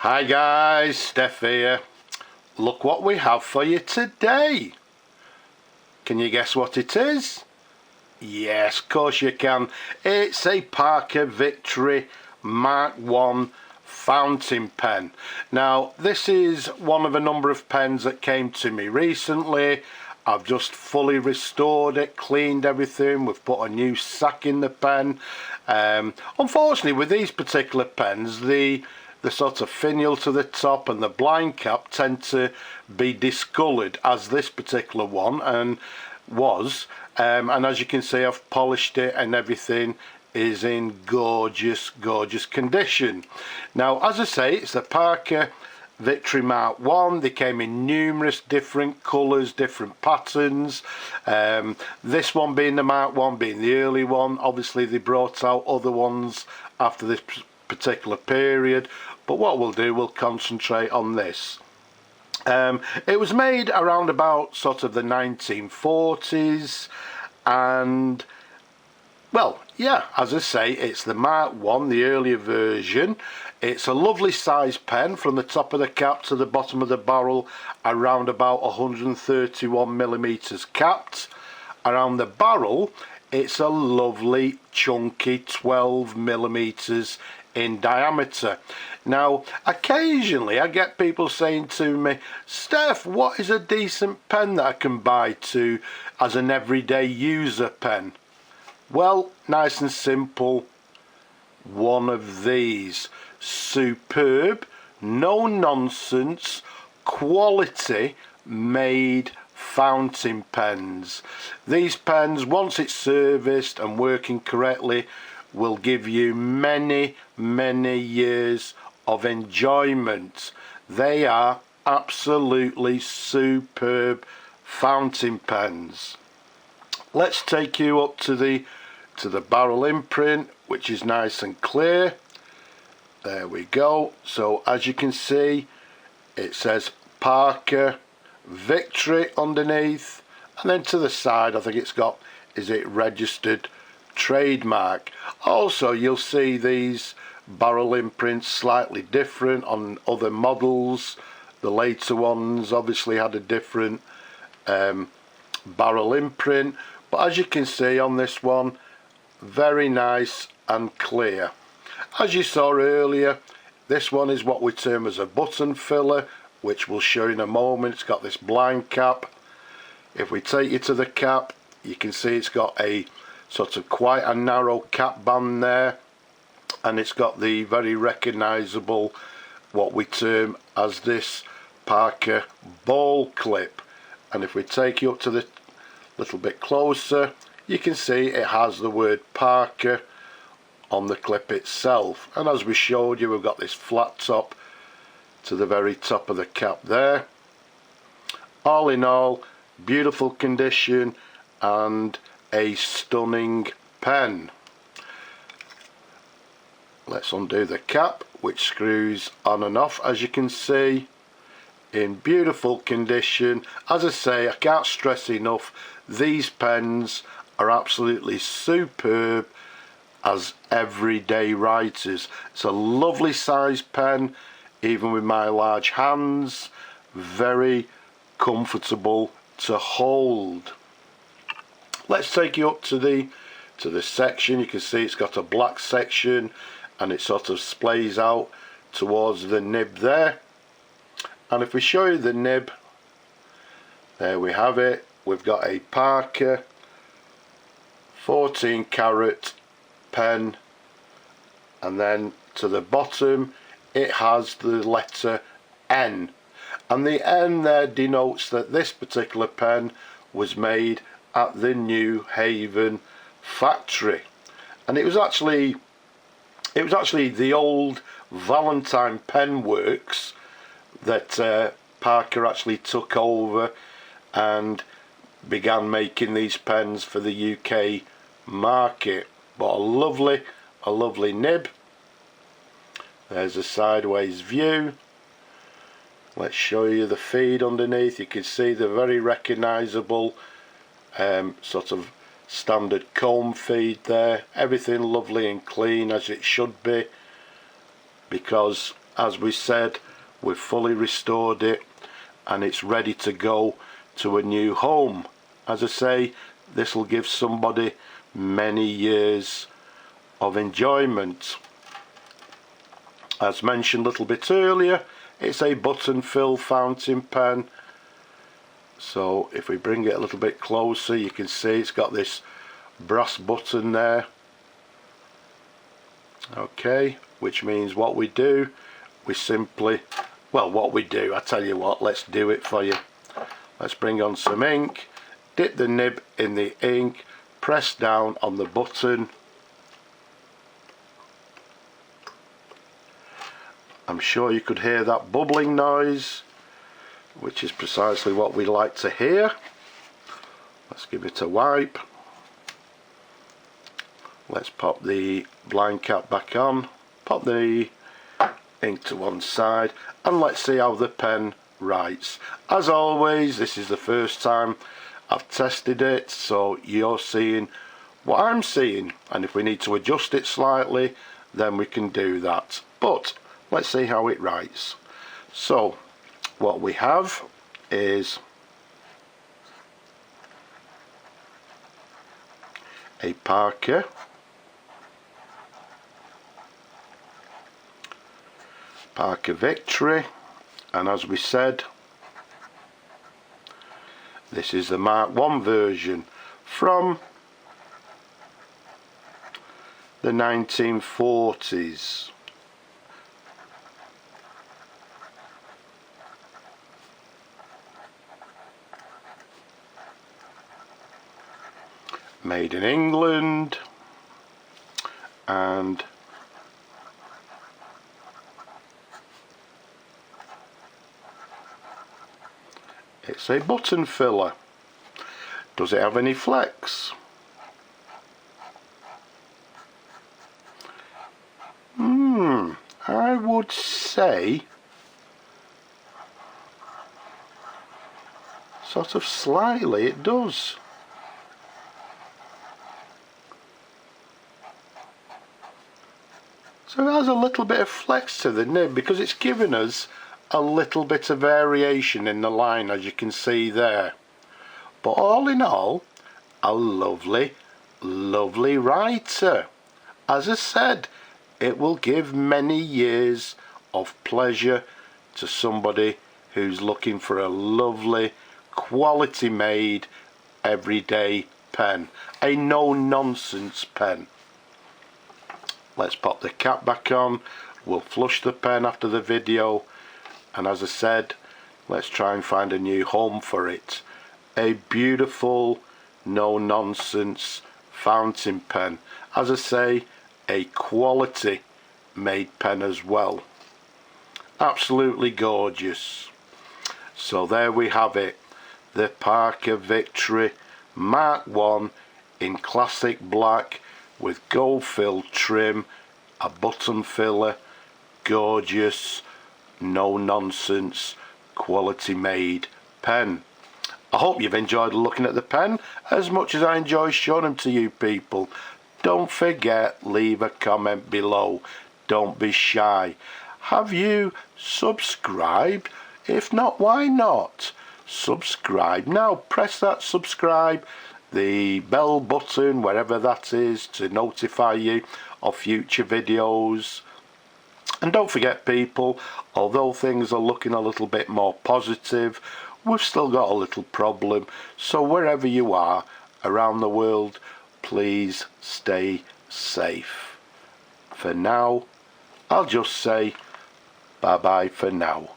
Hi guys, Steph here. Look what we have for you today. Can you guess what it is? Yes, of course you can. It's a Parker Victory MkI fountain pen. Now this is one of a number of pens that came to me recently. I've just fully restored it, cleaned everything, we've put a new sack in the pen. Unfortunately with these particular pens, the sort of finial to the top and the blind cap tend to be discoloured, as this particular one and was. And as you can see, I've polished it and everything is in gorgeous condition. Now as I say, it's the Parker Victory MkI. They came in numerous different colours, different patterns. This one being the MkI, being the early one. Obviously they brought out other ones after this particular period, but what we'll do, we'll concentrate on this. It was made around about sort of the 1940s, and well, yeah, as I say, it's the MkI, the earlier version. It's a lovely size pen from the top of the cap to the bottom of the barrel, around about 131 millimeters capped. Around the barrel, it's a lovely chunky 12 millimeters in diameter. Now occasionally I get people saying to me, Steph, what is a decent pen that I can buy to as an everyday user pen? Well, nice and simple, one of these superb, no nonsense, quality made fountain pens. These pens, once it's serviced and working correctly, will give you many years of enjoyment. They are absolutely superb fountain pens. Let's take you up to the barrel imprint, which is nice and clear. There we go. So as you can see, it says Parker Victory underneath, and then to the side I think it's got, is it registered trademark. Also you'll see these barrel imprints slightly different on other models. The later ones obviously had a different barrel imprint, but as you can see on this one, very nice and clear. As you saw earlier, this one is what we term as a button filler, which we'll show in a moment. It's got this blind cap. If we take you to the cap, you can see it's got a sort of quite a narrow cap band there, and it's got the very recognisable, what we term as this Parker ball clip. And if we take you up to the little bit closer, you can see it has the word Parker on the clip itself. And as we showed you, we've got this flat top to the very top of the cap there. All in all, beautiful condition and a stunning pen. Let's undo the cap, which screws on and off, as you can see, in beautiful condition. As I say, I can't stress enough, these pens are absolutely superb as everyday writers. It's a lovely size pen, even with my large hands, very comfortable to hold. Let's take you up to the section. You can see it's got a black section and it sort of splays out towards the nib there. And if we show you the nib, there we have it. We've got a Parker 14 karat pen, and then to the bottom it has the letter N, and the N there denotes that this particular pen was made at the Newhaven factory. And it was actually the old Valentine Pen Works that Parker actually took over and began making these pens for the UK market. But a lovely nib. There's a sideways view. Let's show you the feed underneath. You can see the very recognisable sort of standard comb feed there. Everything lovely and clean, as it should be, because as we said, we've fully restored it and it's ready to go to a new home. As I say, this will give somebody many years of enjoyment. As mentioned a little bit earlier, it's a button fill fountain pen. So if we bring it a little bit closer, you can see it's got this brass button there. Okay, which means what we do, we simply, well, what we do, I tell you what, let's do it for you. Let's bring on some ink, dip the nib in the ink, press down on the button. I'm sure you could hear that bubbling noise, which is precisely what we like to hear. Let's give it a wipe. Let's pop the blind cap back on, pop the ink to one side, and let's see how the pen writes. As always, this is the first time I've tested it, so you're seeing what I'm seeing, and if we need to adjust it slightly, then we can do that. But let's see how it writes. So what we have is a Parker Victory, and as we said, this is the Mark 1 version from the 1940s. Made in England, and it's a button filler. Does it have any flex? I would say sort of slightly it does. So it has a little bit of flex to the nib because it's given us a little bit of variation in the line, as you can see there. But all in all, a lovely, lovely writer. As I said, it will give many years of pleasure to somebody who's looking for a lovely, quality made, everyday pen. A no-nonsense pen. Let's pop the cap back on. We'll flush the pen after the video, and as I said, let's try and find a new home for it. A beautiful, no-nonsense fountain pen. As I say, a quality made pen as well. Absolutely gorgeous. So there we have it, the Parker Victory Mark 1 in classic black with gold filled trim, a button filler, gorgeous, no nonsense, quality made pen. I hope you've enjoyed looking at the pen as much as I enjoy showing them to you people. Don't forget, leave a comment below. Don't be shy. Have you subscribed? If not, why not? Subscribe now. Press that subscribe, the bell button, wherever that is, to notify you of future videos. And don't forget people, although things are looking a little bit more positive, we've still got a little problem. So wherever you are around the world, please stay safe. For now, I'll just say bye bye for now.